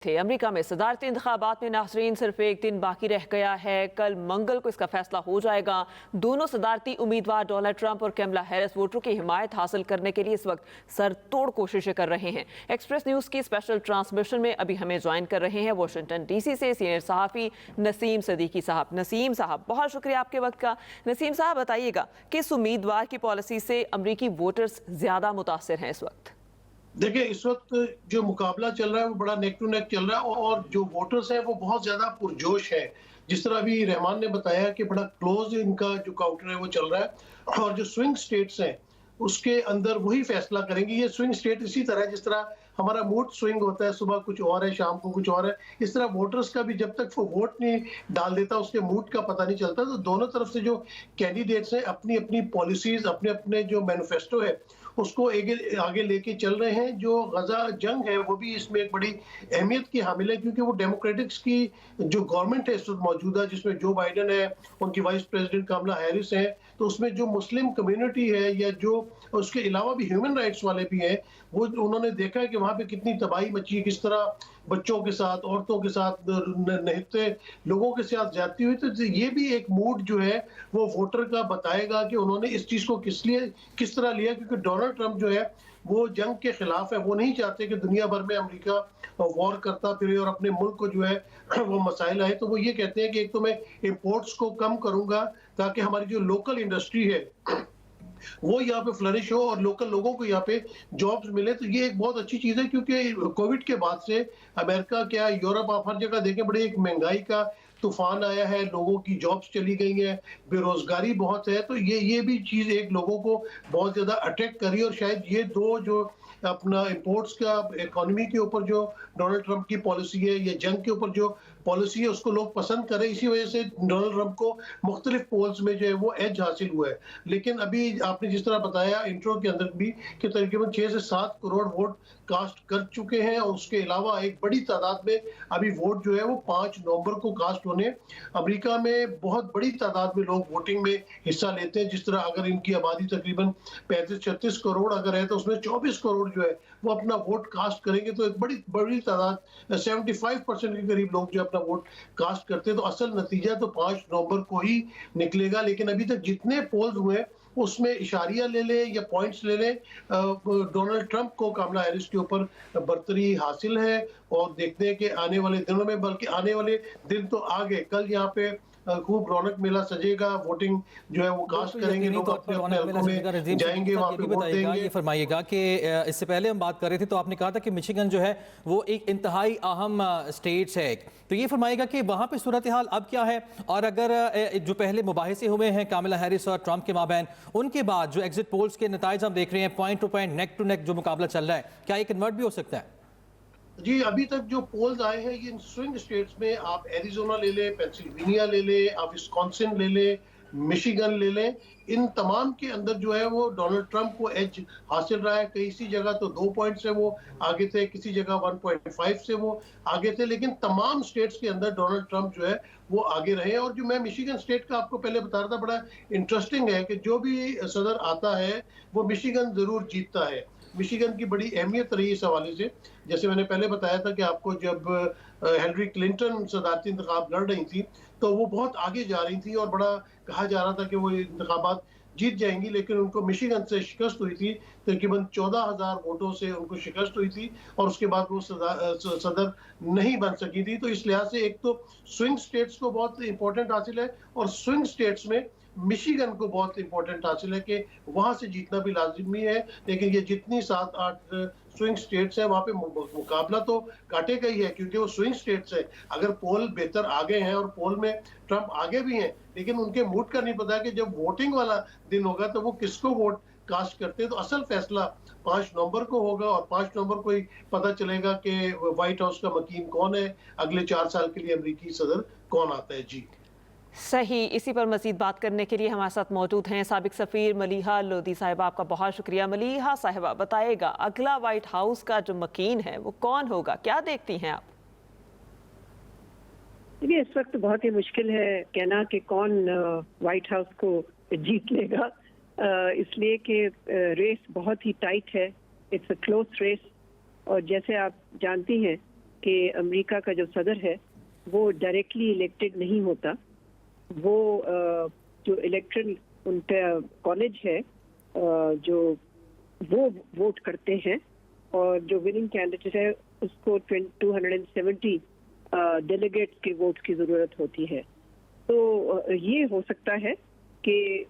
थे। अमेरिका में सदारती इंतखाबात में नाज़रीन सिर्फ एक दिन बाकी रह गया है। कल मंगल को इसका फैसला हो जाएगा। दोनों सदारती उम्मीदवार डोनाल्ड ट्रंप और कैमला हैरिस वोटरों की हिमायत हासिल करने के लिए इस वक्त सरतोड़ कोशिशें कर रहे हैं। एक्सप्रेस न्यूज़ की स्पेशल ट्रांसमिशन में अभी हमें ज्वाइन कर रहे हैं वाशिंगटन डीसी से सीनियर सहाफ़ी नसीम सदीकी साहब। नसीम साहब, बहुत शुक्रिया आपके वक्त का। नसीम साहब, बताइएगा किस उम्मीदवार की पॉलिसी से अमरीकी वोटर्स ज़्यादा मुतासिर हैं इस वक्त? देखिए, इस वक्त जो मुकाबला चल रहा है वो बड़ा नेक टू नेक चल रहा है और जो वोटर्स हैं वो बहुत ज्यादा पुरजोश है। जिस तरह अभी रहमान ने बताया कि बड़ा क्लोज इनका जो काउंटर है वो चल रहा है और जो स्विंग स्टेट्स हैं उसके अंदर वही फैसला करेंगे। ये स्विंग स्टेट इसी तरह है जिस तरह हमारा मूड स्विंग होता है, सुबह कुछ और है, शाम को कुछ और है। इस तरह वोटर्स का भी जब तक वो वोट नहीं डाल देता उसके मूड का पता नहीं चलता। तो दोनों तरफ से जो कैंडिडेट्स हैं अपनी अपनी पॉलिसीज, अपने अपने जो मैनिफेस्टो है उसको आगे लेके चल रहे हैं। जो गजा जंग है वो भी इसमें एक बड़ी अहमियत की हामिल है क्योंकि वो डेमोक्रेटिक्स की जो गवर्नमेंट है इस वक्त मौजूदा, जिसमें जो बाइडन है, उनकी वाइस प्रेसिडेंट कमला हैरिस है, तो उसमें जो मुस्लिम कम्युनिटी है या जो उसके अलावा भी ह्यूमन राइट्स वाले भी हैं, वो उन्होंने देखा है कि वहाँ पे कितनी तबाही मची है, किस तरह बच्चों के साथ, औरतों के साथ, नहते लोगों के साथ जाती हुई। तो ये भी एक मूड जो है वो वोटर का बताएगा कि उन्होंने इस चीज को किस तरह लिया, क्योंकि डोनाल्ड ट्रंप जो है वो जंग के खिलाफ है। वो नहीं चाहते कि दुनिया भर में अमेरिका वॉर करता फिरे और अपने मुल्क को जो है वो मसाइल आए। तो वो ये कहते हैं कि एक तो मैं इंपोर्ट्स को कम करूंगा ताकि हमारी जो लोकल इंडस्ट्री है वो यहाँ पे फ्लरिश हो और लोकल लोगों को यहाँ पे जॉब्स मिले। तो ये एक बहुत अच्छी चीज है क्योंकि कोविड के बाद से अमेरिका क्या यूरोप, आप हर जगह देखें बड़ी एक महंगाई का तूफान आया है, लोगों की जॉब्स चली गई हैं, बेरोजगारी बहुत है। तो ये भी चीज एक लोगों को बहुत ज्यादा अट्रैक्ट करी और शायद ये दो जो अपना इंपोर्ट्स का इकोनॉमी के ऊपर जो डोनाल्ड ट्रंप की पॉलिसी है या जंग के ऊपर जो पॉलिसी है उसको लोग पसंद करें। इसी वजह से डोनाल्ड ट्रंप को मुख्तलिफ पोल्स में जो है वो एज हासिल हुआ है। लेकिन अभी आपने जिस तरह बताया इंट्रो के अंदर भी कि तकरीबन 6 से 7 करोड़ वोट कास्ट कर चुके हैं और उसके अलावा एक बड़ी तादाद में अभी वोट जो है वो 5 नवंबर को कास्ट होने। अमेरिका में बहुत बड़ी तादाद में लोग वोटिंग में हिस्सा लेते हैं। जिस तरह अगर इनकी आबादी तकरीबन 35-36 करोड़ अगर है तो उसमें 24 करोड़ जो है वो अपना वोट कास्ट करेंगे। तो एक बड़ी बड़ी तादाद 75% के करीब लोग जो अपना वोट कास्ट करते हैं। तो असल नतीजा तो 5 नवंबर को ही निकलेगा। लेकिन अभी तक जितने पोल्स हुए उसमें इशारिया ले लें या पॉइंट्स ले लें, डोनाल्ड ट्रंप को कमला हैरिस के ऊपर बर्तरी हासिल है। और देखते हैं कि आने वाले दिनों में, बल्कि आने वाले दिन तो आगे, कल यहाँ पे खूब रौनक मेला सजेगा। वोटिंग जो है वो कास्ट करेंगे, लोग अपने अपने हलकों में जाएंगे, वहाँ पे वोट देंगे। ये फरमाइएगा कि इससे पहले हम बात कर रहे थे तो आपने कहा था कि मिशिगन जो है वो एक इंतहाई अहम स्टेट्स है। तो ये फरमाइएगा कि वहाँ पे सूरत हाल अब क्या है, और अगर जो पहले मुबाहिसे हुए हैं कमला हैरिस और ट्रंप के माबैन, उनके बाद जो एग्जिट पोल्स के नतीजे हम देख रहे हैं, point to point, neck to neck जो मुकाबला चल रहा है, क्या ये कन्वर्ट भी हो सकता है? जी, अभी तक जो पोल्स आए हैं ये इन स्विंग स्टेट्स में, आप एरिजोना ले लें, पेंसिल्वेनिया ले लें, आप विस्कॉन्सिन ले लें, मिशिगन ले लें, इन तमाम के अंदर जो है वो डोनाल्ड ट्रंप को एज हासिल रहा है। किसी जगह तो 2 पॉइंट से वो आगे थे, किसी जगह 1.5 से वो आगे थे, लेकिन तमाम स्टेट्स के अंदर डोनाल्ड ट्रंप जो है वो आगे रहे। और जो मैं मिशिगन स्टेट का आपको पहले बता रहा था, बड़ा इंटरेस्टिंग है कि जो भी सदर आता है वो मिशिगन जरूर जीतता है। मिशिगन की बड़ी अहमियत रही इस हवाले से। जैसे मैंने पहले बताया था कि आपको जब हिलरी क्लिंटन सदारती इंतखाब लड़ रही थी तो वो बहुत आगे जा रही थी और बड़ा कहा जा रहा था कि वो इंतखाबात जीत जाएंगी, लेकिन उनको मिशिगन से शिकस्त हुई थी। तकरीबन 14,000 वोटों से उनको शिकस्त हुई थी और उसके बाद वो सदर नहीं बन सकी थी। तो इस लिहाज से एक तो स्विंग स्टेट्स को बहुत इंपॉर्टेंट हासिल है और स्विंग स्टेट्स में मिशिगन को बहुत इंपॉर्टेंट हासिल है कि वहां से जीतना भी लाजिमी है। लेकिन ये जितनी 7-8 स्विंग स्टेट्स है वहां पे मुकाबला तो काटेगा ही है क्योंकि वो स्विंग स्टेट्स है। अगर पोल बेहतर आगे हैं और पोल में ट्रंप आगे भी हैं, लेकिन उनके मूड का नहीं पता कि जब वोटिंग वाला दिन होगा तो वो किसको वोट कास्ट करते हैं। तो असल फैसला 5 नवंबर को होगा और 5 नवंबर को ही पता चलेगा कि व्हाइट हाउस का मकीन कौन है, अगले 4 साल के लिए अमेरिकी सदर कौन आता है। जी सही। इसी पर मजीद बात करने के लिए हमारे साथ मौजूद हैं साबिक सफ़ीर मलीहा लोधी साहिबा। आपका बहुत शुक्रिया। मलीहा साहिबा, बताइएगा अगला व्हाइट हाउस का जो मकीन है वो कौन होगा, क्या देखती हैं आप? देखिए, इस वक्त बहुत ही मुश्किल है कहना कि कौन व्हाइट हाउस को जीत लेगा, इसलिए कि रेस बहुत ही टाइट है। इट्स अ क्लोज रेस और जैसे आप जानती हैं कि अमेरिका का जो सदर है वो डायरेक्टली इलेक्टेड नहीं होता। वो जो इलेक्ट्रल उनका कॉलेज है जो वो वोट करते हैं और जो विनिंग कैंडिडेट है उसको 270 डेलीगेट्स के वोट की जरूरत होती है। तो ये हो सकता है कि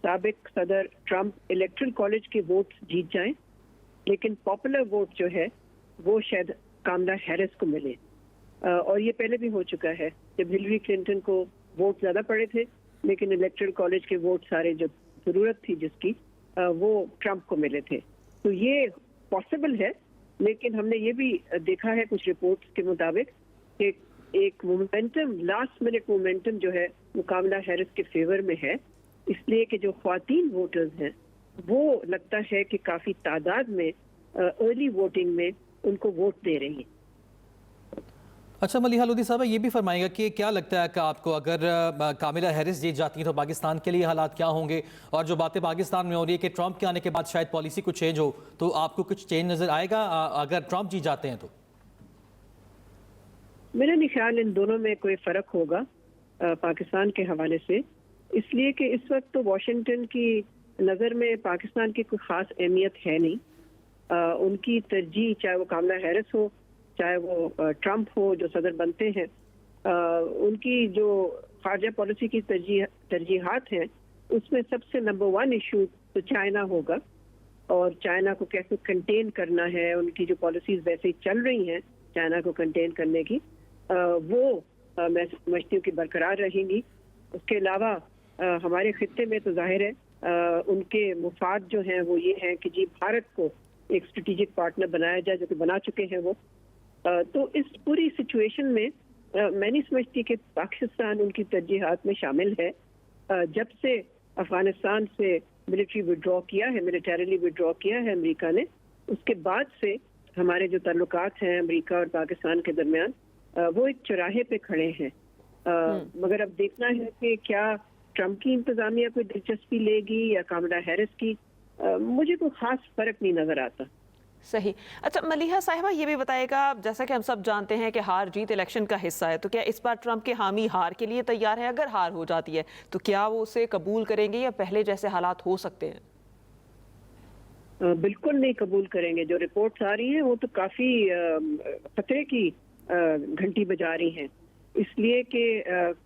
साबिक सदर ट्रंप इलेक्ट्रल कॉलेज के वोट जीत जाएं, लेकिन पॉपुलर वोट जो है वो शायद कामला हैरिस को मिले। और ये पहले भी हो चुका है जब हिलरी क्लिंटन को वोट ज्यादा पड़े थे, लेकिन इलेक्ट्रल कॉलेज के वोट सारे जो जरूरत थी जिसकी वो ट्रंप को मिले थे। तो ये पॉसिबल है, लेकिन हमने ये भी देखा है कुछ रिपोर्ट्स के मुताबिक कि एक मोमेंटम, लास्ट मिनट मोमेंटम जो है वो कामला हैरिस के फेवर में है, इसलिए कि जो ख्वातीन वोटर्स हैं वो लगता है कि काफी तादाद में अर्ली वोटिंग में उनको वोट दे रही हैं। अच्छा मलिहा लोधी साहब, ये भी फरमाएगा कि क्या लगता है कि आपको अगर कामिला हैरिस जीत जाती हैं तो पाकिस्तान के लिए हालात क्या होंगे, और जो बातें पाकिस्तान में हो रही है कि ट्रंप के आने के बाद शायद पॉलिसी कुछ चेंज हो, तो आपको कुछ चेंज नजर आएगा अगर ट्रंप जीत जाते हैं तो? मेरा नहीं ख्याल इन दोनों में कोई फर्क होगा पाकिस्तान के हवाले से, इसलिए कि इस वक्त तो वॉशिंगटन की नज़र में पाकिस्तान की कोई ख़ास अहमियत है नहीं। उनकी तरजीह चाहे वो कामला हैरिस हो चाहे वो ट्रंप हो जो सदर बनते हैं, उनकी जो खारजा पॉलिसी की तरजीहात हैं उसमें सबसे नंबर 1 इशू तो चाइना होगा, और चाइना को कैसे कंटेन करना है, उनकी जो पॉलिसीज वैसे ही चल रही हैं चाइना को कंटेन करने की, वो मैं समझती हूँ कि बरकरार रहेंगी। उसके अलावा हमारे खित्ते में तो जाहिर है उनके मुफाद जो हैं वो ये हैं कि जी भारत को एक स्ट्रेटेजिक पार्टनर बनाया जाए, जो कि बना चुके हैं वो। तो इस पूरी सिचुएशन में मैं नहीं समझती कि पाकिस्तान उनकी तरजीहात में शामिल है। जब से अफगानिस्तान से मिलिट्री विड्रॉ किया है, मिलिटरीली विड्रॉ किया है अमेरिका ने, उसके बाद से हमारे जो ताल्लुकात हैं अमेरिका और पाकिस्तान के दरमियान वो एक चौराहे पे खड़े हैं। मगर अब देखना है कि क्या ट्रंप की इंतजामिया कोई दिलचस्पी लेगी या कामला हैरिस की, मुझे कोई खास फर्क नहीं नजर आता। सही। अच्छा मलिहा साहिबा, ये भी बताएगा, जैसा कि हम सब जानते हैं कि हार जीत इलेक्शन का हिस्सा है, तो क्या इस बार ट्रंप के हामी हार के लिए तैयार है? अगर हार हो जाती है तो क्या वो उसे कबूल करेंगे या पहले जैसे हालात हो सकते हैं? बिल्कुल नहीं कबूल करेंगे। जो रिपोर्ट्स आ रही हैं वो तो काफी खतरे की घंटी बजा रही हैं, इसलिए कि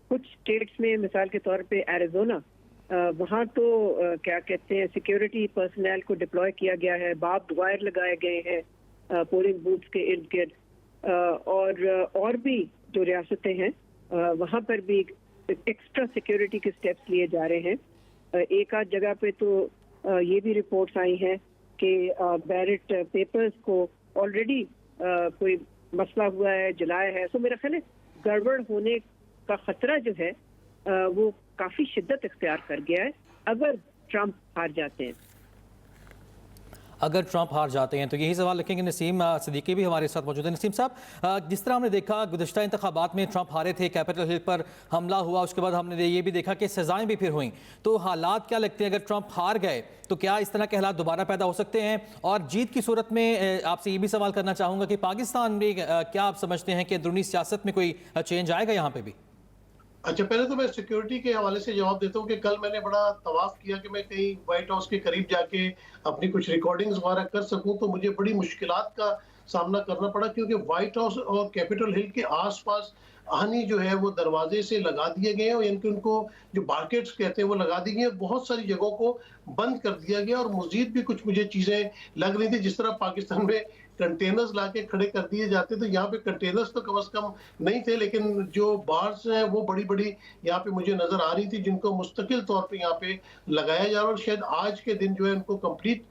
कुछ स्टेट्स में मिसाल के तौर पे एरिजोना, वहाँ तो क्या कहते हैं सिक्योरिटी पर्सनल को डिप्लॉय किया गया है, बार्ब्ड वायर लगाए गए हैं पोलिंग बूथ्स के इर्द गिर्द, और भी जो रियासतें हैं वहाँ पर भी एक्स्ट्रा सिक्योरिटी के स्टेप्स लिए जा रहे हैं। एक आध जगह पे तो ये भी रिपोर्ट्स आई हैं कि बैलेट पेपर्स को ऑलरेडी कोई मसला हुआ है, जलाया है। सो मेरा ख्याल है गड़बड़ होने का खतरा जो है वो काफी शिद्दत इख्तियार कर गया है अगर ट्रंप हार जाते हैं। अगर ट्रंप हार जाते हैं तो यही सवाल रखेंगे। नसीम सिद्दीकी भी हमारे साथ मौजूद है। नसीम साहब, जिस तरह हमने देखा गुज़श्ता इंतखाबात में ट्रंप हारे थे, कैपिटल हिल पर हमला हुआ, उसके बाद हमने ये भी देखा कि सजाएं भी फिर हुई, तो हालात क्या लगते हैं अगर ट्रंप हार गए तो क्या इस तरह के हालात दोबारा पैदा हो सकते हैं? और जीत की सूरत में आपसे ये भी सवाल करना चाहूँगा कि पाकिस्तान में क्या आप समझते हैं कि अंदरूनी सियासत में कोई चेंज आएगा यहाँ पर भी? अच्छा, पहले तो मैं सिक्योरिटी के हवाले से जवाब देता हूँ कि कल मैंने बड़ा तवाफ किया कि मैं कहीं व्हाइट हाउस के करीब जाके अपनी कुछ रिकॉर्डिंग्स वगैरह कर सकूं, तो मुझे बड़ी मुश्किलात का सामना करना पड़ा, क्योंकि व्हाइट हाउस और कैपिटल हिल के आसपास आनी जो है वो दरवाजे से लगा दिए गए हैं, और यानी कि उनको जो बार्केट्स कहते हैं वो लगा दी गई है। बहुत सारी जगहों को बंद कर दिया गया, और मजीद भी कुछ मुझे चीजें लग रही थी। जिस तरह पाकिस्तान में कंटेनर्स लाके खड़े कर दिए जाते, तो यहाँ पे कंटेनर्स तो कम से कम नहीं थे, लेकिन जो बार्स हैं वो बड़ी बड़ी यहाँ पे मुझे नजर आ रही थी, जिनको मुस्तकिल तौर पे यहाँ पे लगाया जा रहा है। और शायद आज के दिन जो है उनको कंप्लीट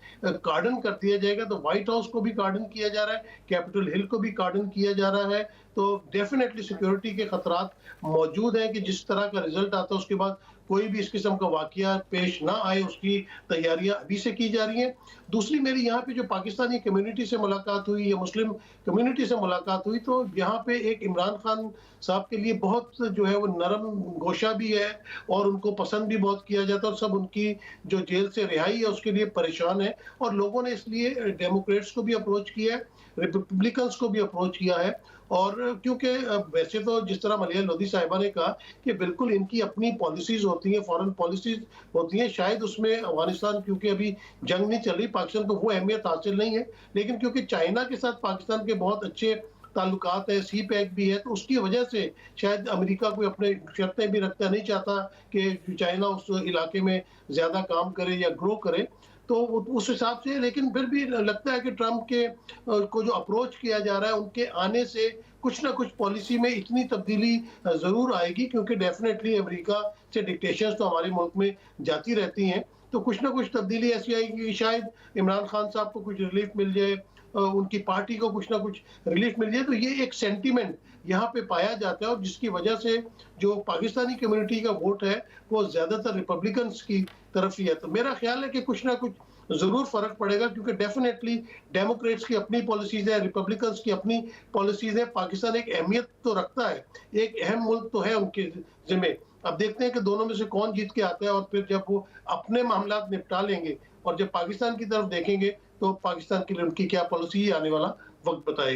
कार्डन कर दिया जाएगा। तो व्हाइट हाउस को भी कार्डन किया जा रहा है, कैपिटल हिल को भी कार्डन किया जा रहा है। तो डेफिनेटली सिक्योरिटी के खतरात मौजूद हैं कि जिस तरह का रिजल्ट आता है उसके बाद कोई भी इस किस्म का वाकया पेश ना आए, उसकी तैयारियां अभी से की जा रही हैं। दूसरी, मेरी यहाँ पे जो पाकिस्तानी कम्युनिटी से मुलाकात हुई या मुस्लिम कम्युनिटी से मुलाकात हुई, तो यहाँ पे एक इमरान खान साहब के लिए बहुत जो है वो नरम गोशा भी है और उनको पसंद भी बहुत किया जाता है, और सब उनकी जो जेल से रिहाई है उसके लिए परेशान है। और लोगों ने इसलिए डेमोक्रेट्स को भी अप्रोच किया है, रिपब्लिकन्स को भी अप्रोच किया है, और क्योंकि वैसे तो जिस तरह मलिया लोधी साहिबा ने कहा कि बिल्कुल इनकी अपनी पॉलिसीज होती हैं, फॉरेन पॉलिसीज होती हैं, शायद उसमें अफगानिस्तान क्योंकि अभी जंग नहीं चल रही, पाकिस्तान को वो अहमियत हासिल नहीं है, लेकिन क्योंकि चाइना के साथ पाकिस्तान के बहुत अच्छे ताल्लुकात है, सी पैक भी है, तो उसकी वजह से शायद अमेरिका कोई अपने शर्तें भी रखता नहीं चाहता कि चाइना उस इलाके में ज्यादा काम करे या ग्रो करे, तो उस हिसाब से। लेकिन फिर भी लगता है कि ट्रंप के को जो अप्रोच किया जा रहा है, उनके आने से कुछ ना कुछ पॉलिसी में इतनी तब्दीली जरूर आएगी, क्योंकि डेफिनेटली अमेरिका से डिक्टेशंस तो हमारे मुल्क में जाती रहती हैं, तो कुछ ना कुछ तब्दीली ऐसी आएगी कि शायद इमरान खान साहब को कुछ रिलीफ मिल जाए, उनकी पार्टी को कुछ ना कुछ रिलीफ मिल जाए। तो ये एक सेंटीमेंट यहाँ पे पाया जाता है, और जिसकी वजह से जो पाकिस्तानी कम्युनिटी का वोट है वो ज्यादातर रिपब्लिकन्स की तरफ ही है। तो मेरा ख्याल है कि कुछ ना कुछ जरूर फर्क पड़ेगा, क्योंकि डेफिनेटली डेमोक्रेट्स की अपनी पॉलिसीज है, रिपब्लिकन्स की अपनी पॉलिसीज है। पाकिस्तान एक अहमियत तो रखता है, एक अहम मुल्क तो है उनके जिम्मे। अब देखते हैं कि दोनों में से कौन जीत के आता है, और फिर जब वो अपने मामला निपटा लेंगे और जब पाकिस्तान की तरफ देखेंगे तो पाकिस्तान के लिए उनकी क्या पॉलिसी आने वाला वक्त बताएगी।